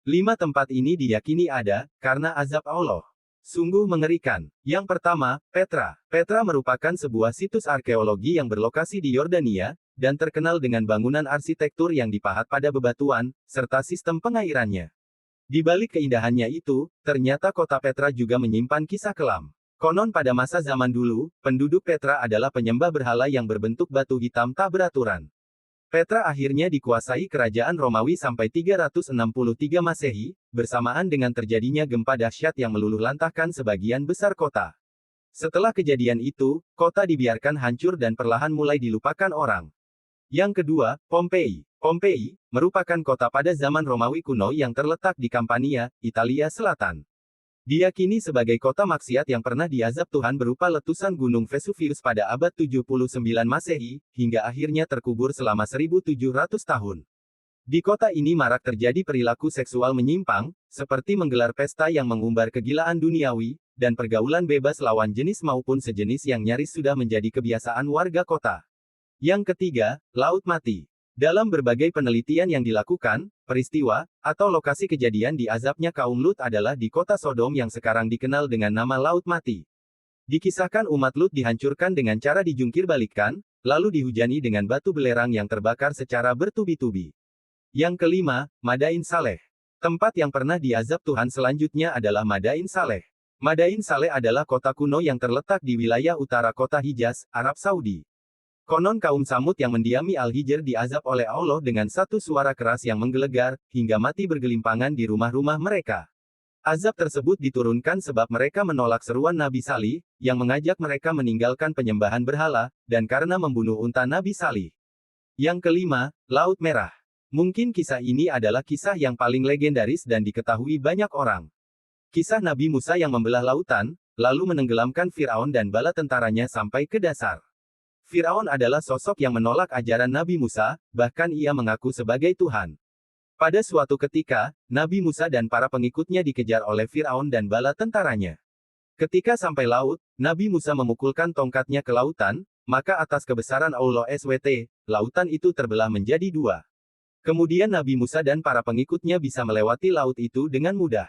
5 tempat ini diyakini ada, karena azab Allah. Sungguh mengerikan. Yang pertama, Petra. Petra merupakan sebuah situs arkeologi yang berlokasi di Yordania, dan terkenal dengan bangunan arsitektur yang dipahat pada bebatuan, serta sistem pengairannya. Di balik keindahannya itu, ternyata kota Petra juga menyimpan kisah kelam. Konon pada masa zaman dulu, penduduk Petra adalah penyembah berhala yang berbentuk batu hitam tak beraturan. Petra akhirnya dikuasai kerajaan Romawi sampai 363 Masehi, bersamaan dengan terjadinya gempa dahsyat yang meluluhlantahkan sebagian besar kota. Setelah kejadian itu, kota dibiarkan hancur dan perlahan mulai dilupakan orang. Yang kedua, Pompei. Pompei merupakan kota pada zaman Romawi kuno yang terletak di Campania, Italia Selatan. Diyakini sebagai kota maksiat yang pernah diazab Tuhan berupa letusan gunung Vesuvius pada abad 79 Masehi, hingga akhirnya terkubur selama 1700 tahun. Di kota ini marak terjadi perilaku seksual menyimpang, seperti menggelar pesta yang mengumbar kegilaan duniawi, dan pergaulan bebas lawan jenis maupun sejenis yang nyaris sudah menjadi kebiasaan warga kota. Yang ketiga, Laut Mati. Dalam berbagai penelitian yang dilakukan, peristiwa, atau lokasi kejadian diazabnya kaum Lut adalah di kota Sodom yang sekarang dikenal dengan nama Laut Mati. Dikisahkan umat Lut dihancurkan dengan cara dijungkir balikkan, lalu dihujani dengan batu belerang yang terbakar secara bertubi-tubi. Yang kelima, Madain Saleh. Tempat yang pernah diazab Tuhan selanjutnya adalah Madain Saleh. Madain Saleh adalah kota kuno yang terletak di wilayah utara kota Hijaz, Arab Saudi. Konon kaum Samud yang mendiami Al-Hijr diazab oleh Allah dengan satu suara keras yang menggelegar, hingga mati bergelimpangan di rumah-rumah mereka. Azab tersebut diturunkan sebab mereka menolak seruan Nabi Salih, yang mengajak mereka meninggalkan penyembahan berhala, dan karena membunuh unta Nabi Salih. Yang kelima, Laut Merah. Mungkin kisah ini adalah kisah yang paling legendaris dan diketahui banyak orang. Kisah Nabi Musa yang membelah lautan, lalu menenggelamkan Firaun dan bala tentaranya sampai ke dasar. Firaun adalah sosok yang menolak ajaran Nabi Musa, bahkan ia mengaku sebagai Tuhan. Pada suatu ketika, Nabi Musa dan para pengikutnya dikejar oleh Firaun dan bala tentaranya. Ketika sampai laut, Nabi Musa memukulkan tongkatnya ke lautan, maka atas kebesaran Allah SWT, lautan itu terbelah menjadi dua. Kemudian Nabi Musa dan para pengikutnya bisa melewati laut itu dengan mudah.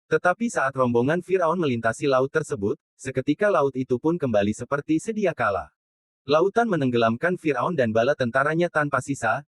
Tetapi saat rombongan Firaun melintasi laut tersebut, seketika laut itu pun kembali seperti sedia kala. Lautan menenggelamkan Firaun dan bala tentaranya tanpa sisa,